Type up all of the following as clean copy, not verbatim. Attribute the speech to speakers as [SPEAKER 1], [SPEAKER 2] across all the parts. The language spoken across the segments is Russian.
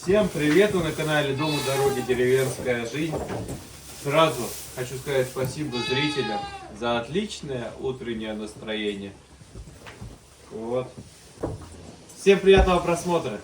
[SPEAKER 1] Всем привет! Вы на канале Дом у дороги, деревенская жизнь. Сразу хочу сказать спасибо зрителям за отличное утреннее настроение. Вот. Всем приятного просмотра!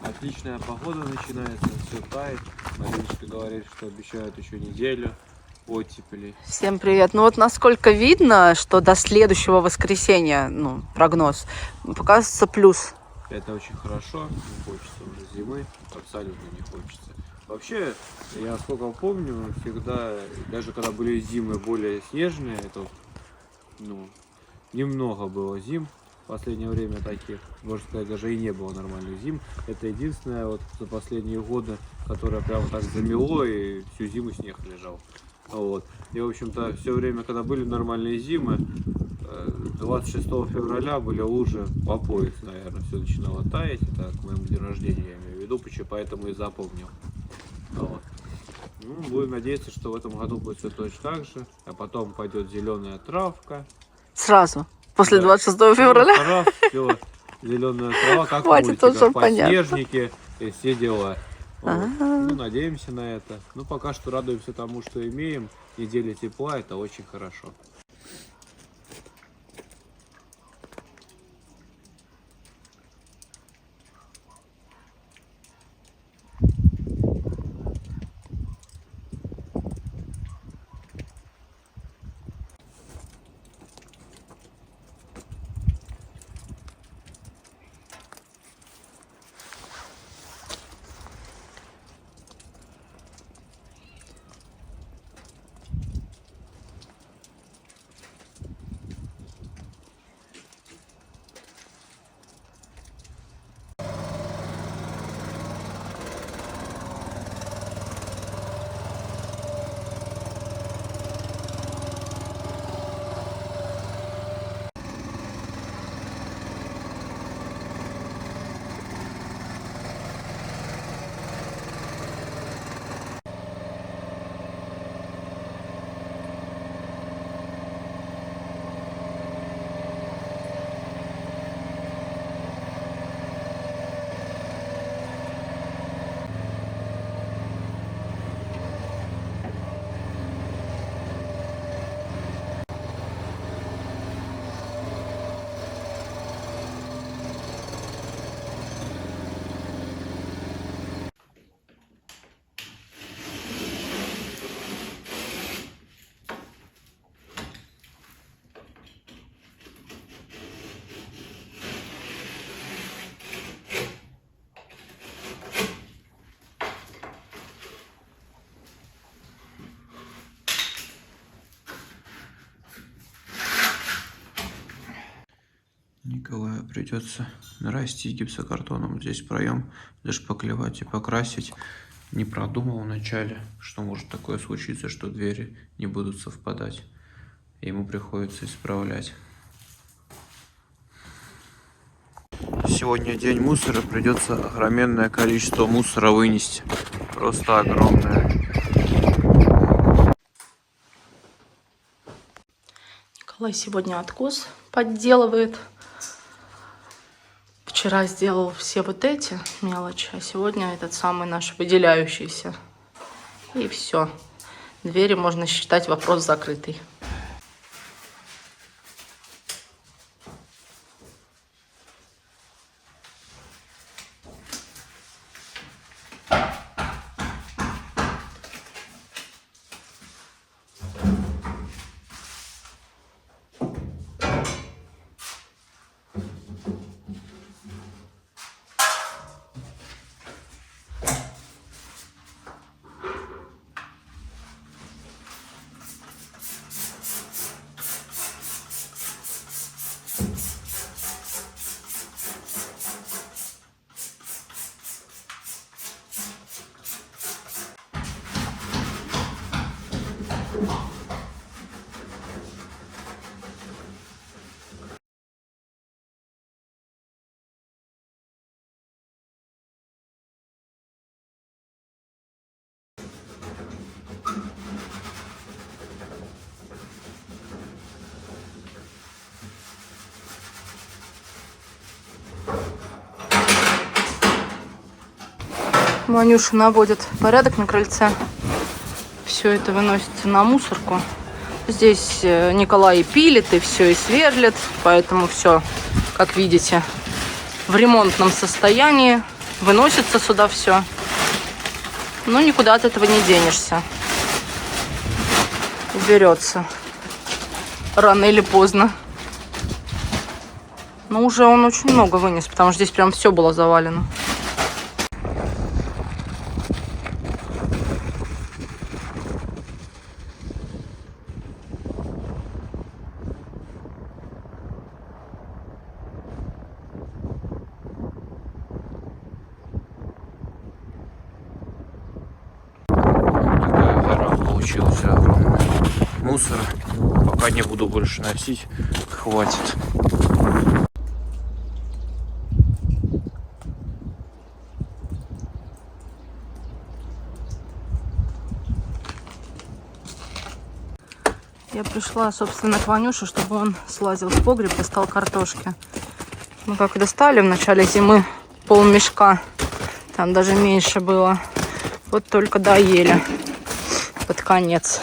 [SPEAKER 1] Отличная погода начинается, все тает. Мариночка говорит, что обещают еще неделю оттепели.
[SPEAKER 2] Всем привет. Ну вот насколько видно, что до следующего воскресенья, прогноз, показывается плюс.
[SPEAKER 1] Это очень хорошо, не хочется уже зимы, абсолютно не хочется. Вообще, я сколько помню, всегда, даже когда были зимы более снежные, это, немного было зим. В последнее время таких, можно сказать, даже и не было нормальных зим. Это единственное вот за последние годы, которое прямо так замело и всю зиму снег лежал. Вот. И в общем-то все время, когда были нормальные зимы, 26 февраля были лужи по пояс, наверное, все начинало таять. Это к моему дню рождения, я имею в виду, поэтому и запомнил. Вот. Будем надеяться, что в этом году будет все точно так же, а потом пойдет зеленая травка.
[SPEAKER 2] Сразу. После 26 февраля?
[SPEAKER 1] Раз, все, зеленая трава, как
[SPEAKER 2] хватит,
[SPEAKER 1] мультиках,
[SPEAKER 2] уже понятно.
[SPEAKER 1] подснежники и все дела. Вот. Надеемся на это. Пока что радуемся тому, что имеем. Неделя тепла, это очень хорошо. Николаю придется нарастить гипсокартоном здесь проем, зашпаклевать и покрасить. Не продумал вначале, что может такое случиться, что двери не будут совпадать. И ему приходится исправлять. Сегодня день мусора, придется огроменное количество мусора вынести. Просто огромное.
[SPEAKER 2] Николай сегодня откос подделывает. Вчера сделал все вот эти мелочи, а сегодня этот самый наш выделяющийся. И все. Двери можно считать вопрос закрытый. Манюша наводит порядок на крыльце. Все это выносится на мусорку. Здесь Николай и пилит, и все, и сверлит. Поэтому все, как видите, в ремонтном состоянии. Выносится сюда все. Но никуда от этого не денешься. Уберется. Рано или поздно. Но уже он очень много вынес, потому что здесь прям все было завалено.
[SPEAKER 1] Получился огромный мусор. Пока не буду больше носить, хватит.
[SPEAKER 2] Я пришла, собственно, к Ванюше, чтобы он слазил в погреб, достал картошки. Мы как достали в начале зимы полмешка, там даже меньше было. Вот только доели под конец.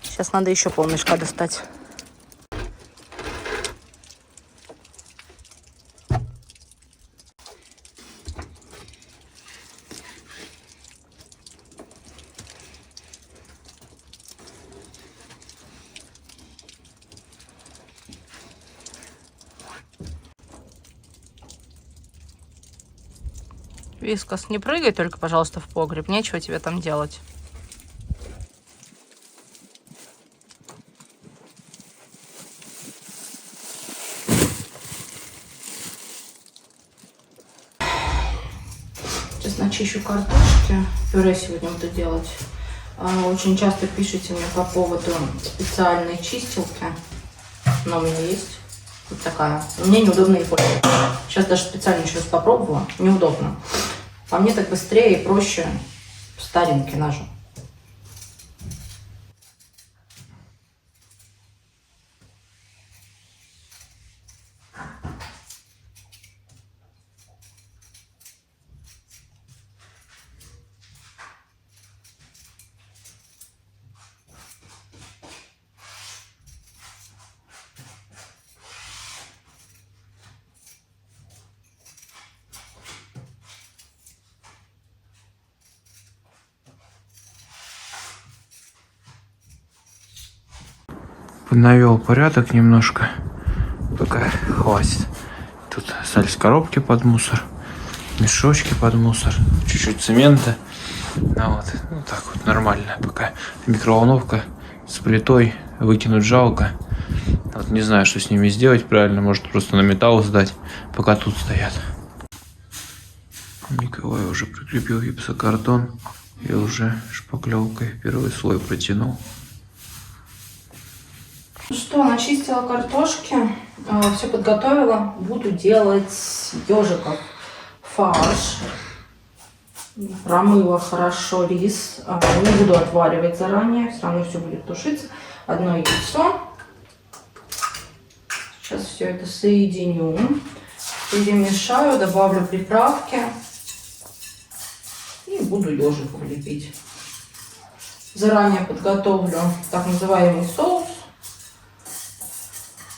[SPEAKER 2] Сейчас надо еще полмешка достать. Вискас, не прыгай только, пожалуйста, в погреб. Нечего тебе там делать. Сейчас начищу картошки. Пюре сегодня буду делать. Очень часто пишите мне по поводу специальной чистилки. Но у меня есть вот такая. Мне неудобно ей пользоваться. Сейчас даже специально еще раз попробовала. Неудобно. По мне так быстрее и проще старенький ножом.
[SPEAKER 1] Навел порядок немножко, пока хватит. Тут остались коробки под мусор, мешочки под мусор, чуть-чуть цемента. Ну так вот нормально. Пока микроволновка с плитой, выкинуть жалко. Вот не знаю, что с ними сделать правильно. Может просто на металл сдать, пока тут стоят. Николай уже прикрепил гипсокартон и уже шпаклевкой первый слой протянул.
[SPEAKER 2] Ну что, начистила картошки, все подготовила. Буду делать ежиков фарш. Промыла хорошо рис. Не буду отваривать заранее, все равно все будет тушиться. Одно яйцо. Сейчас все это соединю. Перемешаю, добавлю приправки и буду ежиков лепить. Заранее подготовлю так называемый соус.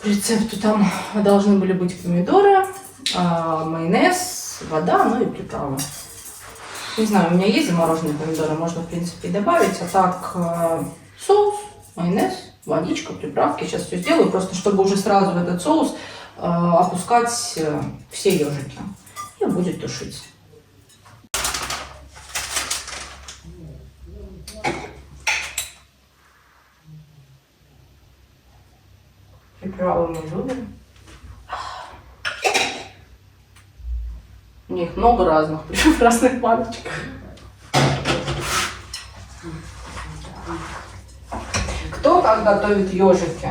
[SPEAKER 2] По рецепту там должны были быть помидоры, майонез, вода, ну и приправы. Не знаю, у меня есть замороженные помидоры, можно в принципе и добавить. А так соус, майонез, водичка, приправки. Сейчас все сделаю, просто чтобы уже сразу в этот соус опускать все ежики. И будет тушить. Приправы мы любим. У них много разных, в разных баночках. Кто как готовит ежики?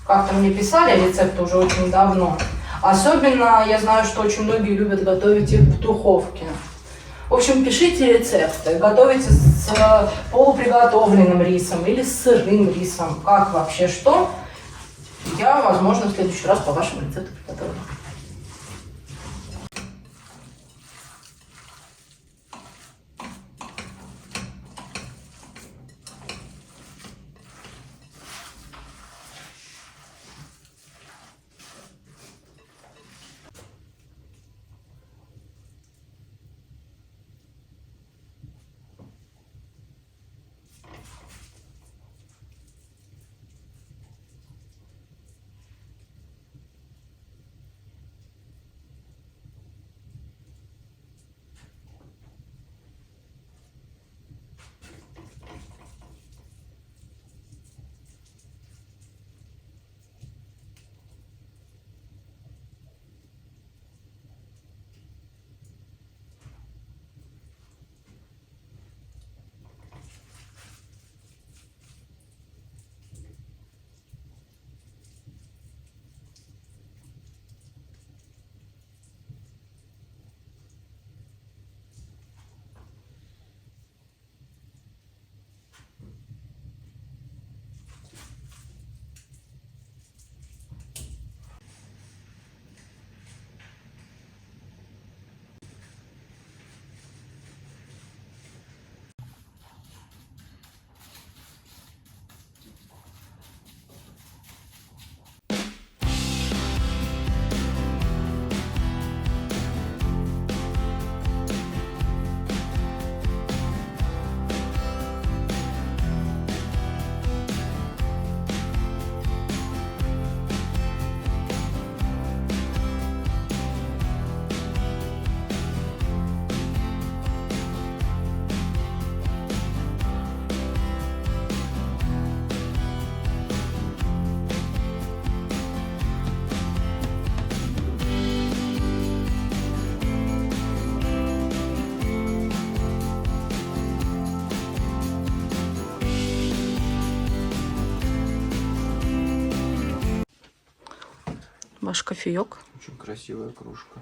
[SPEAKER 2] Как-то мне писали рецепты уже очень давно. Особенно я знаю, что очень многие любят готовить их в духовке. В общем, пишите рецепты. Готовите с полуприготовленным рисом или с сырым рисом. Как вообще что? Я, возможно, в следующий раз по вашему рецепту приготовлю. Ваш кофеек.
[SPEAKER 1] Очень красивая кружка.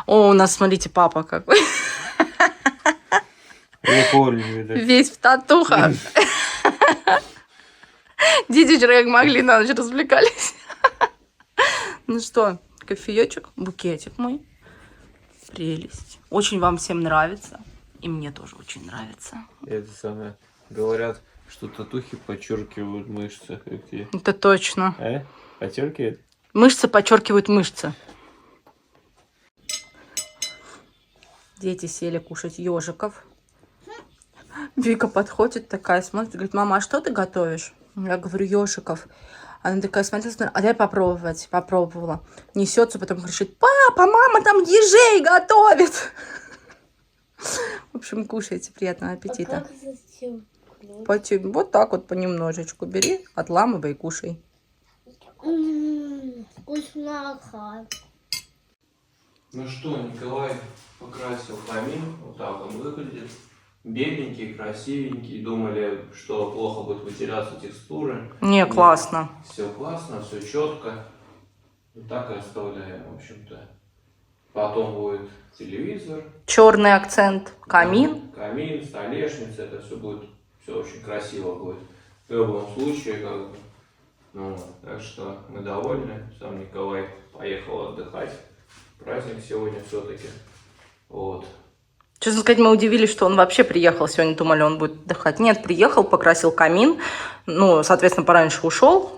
[SPEAKER 2] О, у нас, смотрите, папа какой.
[SPEAKER 1] Я помню, видать.
[SPEAKER 2] Весь в татухах. Дети вчера как могли на ночь развлекались. Ну что, кофеечек, букетик мой. Прелесть. Очень вам всем нравится. И мне тоже очень нравится.
[SPEAKER 1] Это самое. Говорят, что татухи подчеркивают мышцы. Какие?
[SPEAKER 2] Это точно.
[SPEAKER 1] Подчеркивает?
[SPEAKER 2] Мышцы подчеркивают мышцы. Дети сели кушать ежиков. Вика подходит такая, смотрит, говорит: мама, а что ты готовишь? Я говорю: ежиков. Она такая смотрит, а дай попробовать. Попробовала. Несется, потом кричит: папа, мама там ежей готовит. В общем, кушайте, приятного аппетита. Вот так вот понемножечку бери, отламывай и кушай.
[SPEAKER 3] Вкусноха.
[SPEAKER 1] Ну что, Николай покрасил камин. Вот так он выглядит. Беленький, красивенький. Думали, что плохо будет выделяться текстуры.
[SPEAKER 2] Не, классно.
[SPEAKER 1] Все классно, все четко. Вот так и оставляем, в общем-то. Потом будет телевизор.
[SPEAKER 2] Черный акцент, камин.
[SPEAKER 1] Камин, столешница. Это все будет, все очень красиво будет. В любом случае, как бы. Ну, так что мы довольны. Сам Николай поехал отдыхать. Праздник сегодня все-таки. Вот.
[SPEAKER 2] Честно сказать, мы удивились, что он вообще приехал. Сегодня думали, он будет отдыхать. Нет, приехал, покрасил камин. Ну, соответственно, пораньше ушел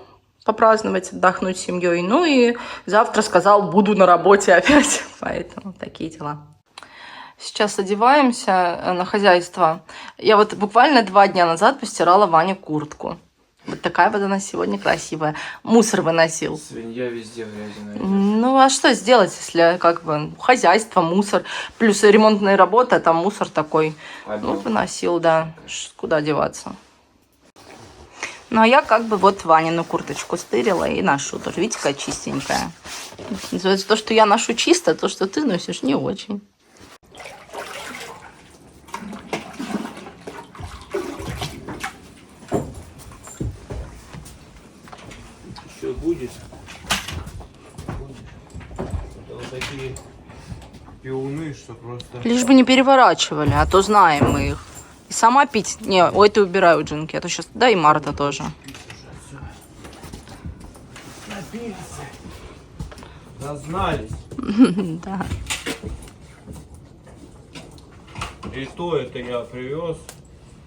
[SPEAKER 2] попраздновать, отдохнуть с семьей. Ну и завтра сказал, буду на работе опять. Поэтому такие дела. Сейчас одеваемся на хозяйство. Я вот буквально 2 дня назад постирала Ване куртку. Вот такая вот она сегодня красивая. Мусор выносил.
[SPEAKER 1] Свинья везде грязи найдет.
[SPEAKER 2] Ну, а что сделать, если как бы хозяйство, мусор, плюс ремонтные работы, а там мусор такой. Ну, выносил, да. Куда деваться? Ну, а я как бы вот Ванину курточку стырила и ношу тоже. Видите, какая чистенькая. Называется, то, что я ношу чисто, то, что ты носишь, не очень.
[SPEAKER 1] Еще будет. Вот такие пивуны, что просто...
[SPEAKER 2] Лишь бы не переворачивали, а то знаем мы их. И сама пить... Не, ой, ты убирай у Джинки, а то сейчас... Да и Марта тоже.
[SPEAKER 1] Напились. Зазнались.
[SPEAKER 2] Да.
[SPEAKER 1] И то это я привез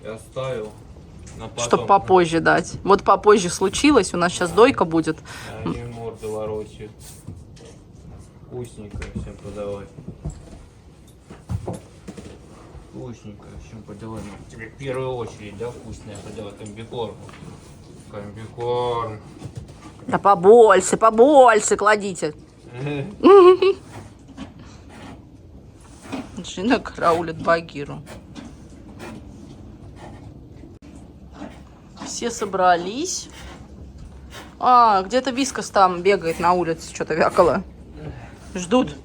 [SPEAKER 1] и оставил на потом.
[SPEAKER 2] Чтоб попозже дать. Вот попозже случилось, у нас сейчас дойка будет.
[SPEAKER 1] Они морды воротят. Вкусненькое всем подавай. Вкусненькое всем подавай. Ну, тебе в первую очередь, да, вкусное подавай. Комбикорм. Комбикорм.
[SPEAKER 2] Да побольше, побольше кладите. Джина караулит Багиру. Все собрались. А, где-то Вискас там бегает на улице, что-то вякало. Ждут.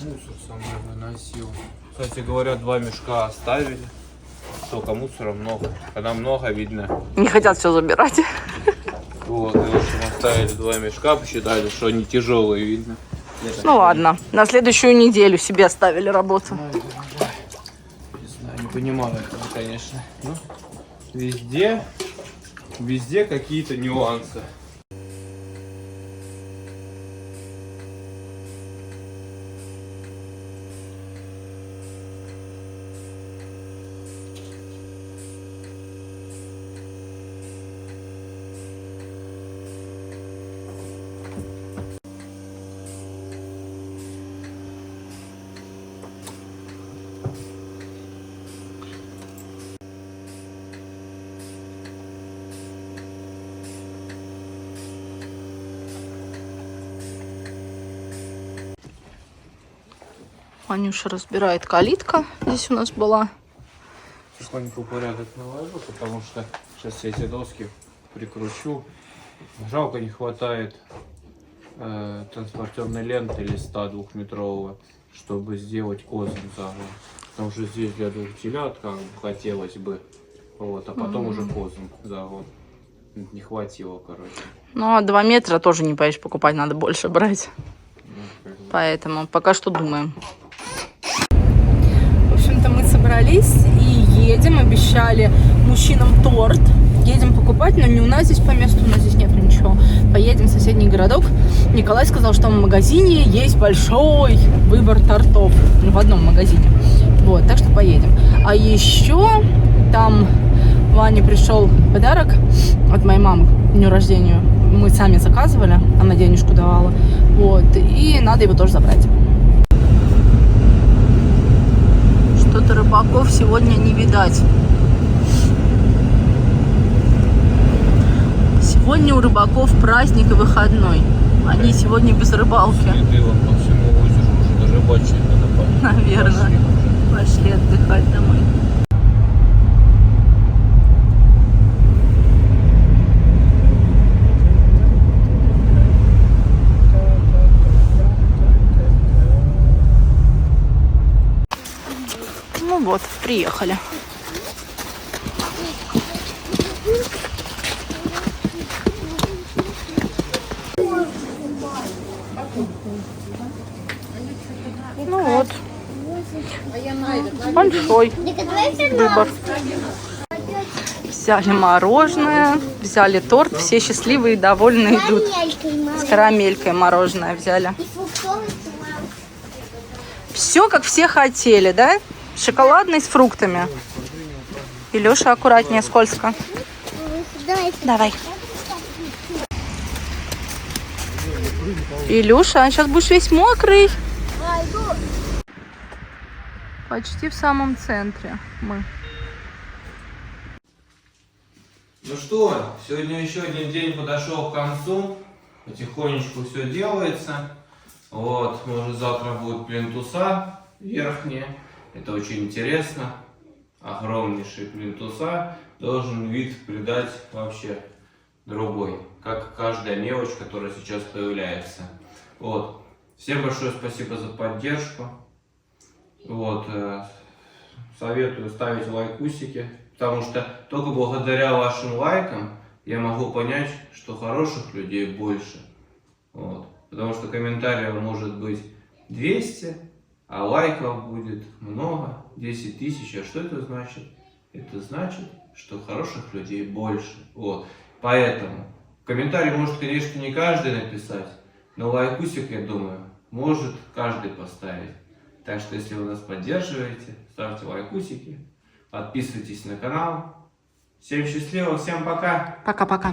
[SPEAKER 1] Мусор со мной выносил. Кстати говоря, 2 мешка оставили. Только мусора много. Когда много, видно.
[SPEAKER 2] Не хотят все забирать.
[SPEAKER 1] Вот, и в общем оставили 2 мешка, посчитали, что они тяжелые, видно.
[SPEAKER 2] Ну ладно, на следующую неделю себе оставили работу.
[SPEAKER 1] Не знаю, не понимаю этого, конечно. Но везде какие-то нюансы.
[SPEAKER 2] Анюша разбирает калитка. Здесь у нас была.
[SPEAKER 1] Потихоньку порядок наложу, потому что сейчас я эти доски прикручу. Жалко, не хватает транспортерной ленты листа 2-метрового, чтобы сделать козым загон. Потому что здесь для 2 телят как бы хотелось бы. Вот, а потом уже козым загон. Не хватило, короче.
[SPEAKER 2] Ну, а 2 метра тоже не поедешь покупать, надо больше брать. Поэтому пока что думаем. В общем-то, мы собрались и едем. Обещали мужчинам торт. Едем покупать, но не у нас здесь по месту, у нас здесь нет ничего. Поедем в соседний городок. Николай сказал, что в магазине есть большой выбор тортов. Ну, в одном магазине. Вот, так что поедем. А еще там Ване пришел подарок от моей мамы к дню рождения. Мы сами заказывали, она денежку давала. Вот, и надо его тоже забрать. Что-то рыбаков сегодня не видать. Сегодня у рыбаков праздник и выходной. Они сегодня без рыбалки.
[SPEAKER 1] Следы вон по всему озеру, уже даже рыбачить надо.
[SPEAKER 2] Наверное. Пошли отдыхать домой. Ну вот, приехали. Ну вот. Большой выбор. Взяли мороженое, взяли торт. Все счастливые и довольные идут. С карамелькой мороженое взяли.
[SPEAKER 3] И фруктовый туман.
[SPEAKER 2] Все, как все хотели, да? Шоколадный с фруктами. Илюша, аккуратнее, скользко.
[SPEAKER 3] Давайте.
[SPEAKER 2] Давай. Илюша, сейчас будешь весь мокрый. Почти в самом центре мы.
[SPEAKER 1] Ну что, сегодня еще один день подошел к концу. Потихонечку все делается. Вот, может завтра будут плинтуса верхние. Это очень интересно. Огромнейшие плинтуса. Должен вид придать вообще другой. Как каждая мелочь, которая сейчас появляется. Вот. Всем большое спасибо за поддержку. Вот. Советую ставить лайкусики. Потому что только благодаря вашим лайкам я могу понять, что хороших людей больше. Вот. Потому что комментариев может быть 200, а лайков будет много, 10 тысяч. А что это значит? Это значит, что хороших людей больше. Вот. Поэтому комментарий может, конечно, не каждый написать, но лайкусик, я думаю, может каждый поставить. Так что, если вы нас поддерживаете, ставьте лайкусики. Подписывайтесь на канал. Всем счастливо, всем пока.
[SPEAKER 2] Пока-пока.